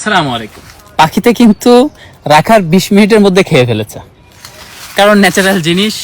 আসসালামু আলাইকুম। পাখিতে কিন্তু রাখার 20 মিনিটের মধ্যে খেয়ে ফেলেছে, কারণ ন্যাচারাল জিনিস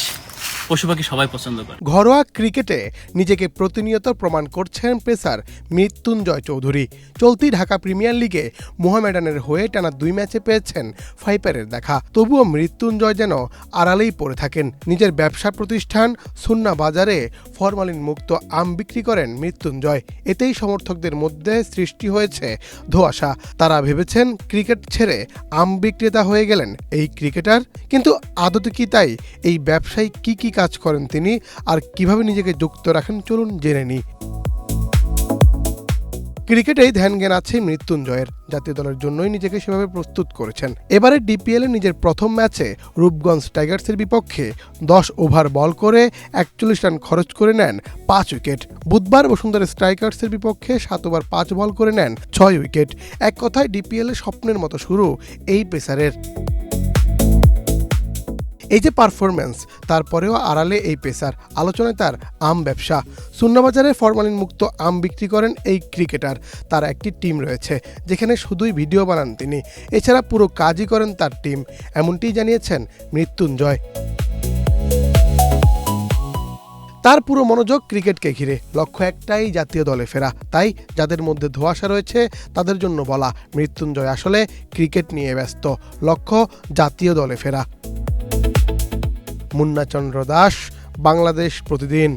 পশু পাখি সবাই পছন্দ করে। ঘরোয়া ক্রিকেটে নিজেকে প্রতিনিয়ত প্রমাণ করছেন পেসার মৃত্যুঞ্জয় চৌধুরী। চলতি ঢাকা প্রিমিয়ার লিগে মোহামেডানের হয়ে টানা 2 ম্যাচে পেয়েছেন ফাইপারের দেখা। তবুও মৃত্যুঞ্জয় যেন আড়ালেই পড়ে থাকেন। নিজের ব্যবসা প্রতিষ্ঠান সুন্না বাজারে ফরমালিন মুক্ত আম বিক্রি করেন মৃত্যুঞ্জয়। এতেই সমর্থকদের মধ্যে সৃষ্টি হয়েছে ধোঁয়াশা। তারা ভেবেছেন ক্রিকেট ছেড়ে আম বিক্রেতা হয়ে গেলেন এই ক্রিকেটার। কিন্তু আদতে কি তাই? এই ব্যবসায়ী কি কাজ করেন তিনি, আর কিভাবে নিজেকে যুক্ত রাখেন, চলুন জেনে নিই। ক্রিকেটেই ধ্যান জ্ঞান আছে মৃত্যুঞ্জয়ের। জাতীয় দলের জন্যই নিজেকে সেভাবে প্রস্তুত করেছেন। এবারে ডিপিএলে নিজের প্রথম ম্যাচে রূপগঞ্জ টাইগার্সের বিপক্ষে 10 ওভার বল করে 41 রান খরচ করে নেন 5 উইকেট। বুধবার বসুন্ধরা স্ট্রাইকার্সের বিপক্ষে 7 ওভার 5 বল করে নেন 6 উইকেট। এক কথায় ডিপিএলে স্বপ্নের মতো শুরু এই পেসারের। এই যে পারফরম্যান্স, তারপরেও আড়ালে এই পেসার। আলোচনায় তার আম ব্যবসা। সুন্নাবাজারে ফরমালিন মুক্ত আম বিক্রি করেন এই ক্রিকেটার। তার একটি টিম রয়েছে যেখানে শুধুই ভিডিও বানান তিনি, এছাড়া পুরো কাজই করেন তার টিম, এমনটিই জানিয়েছেন মৃত্যুঞ্জয়। তার পুরো মনোযোগ ক্রিকেটকে ঘিরে, লক্ষ্য একটাই, জাতীয় দলে ফেরা। তাই যাদের মধ্যে ধোঁয়াশা রয়েছে তাদের জন্য বলা, মৃত্যুঞ্জয় আসলে ক্রিকেট নিয়ে ব্যস্ত, লক্ষ্য জাতীয় দলে ফেরা। মুন্না চন্দ্র দাস, বাংলাদেশ প্রতিদিন।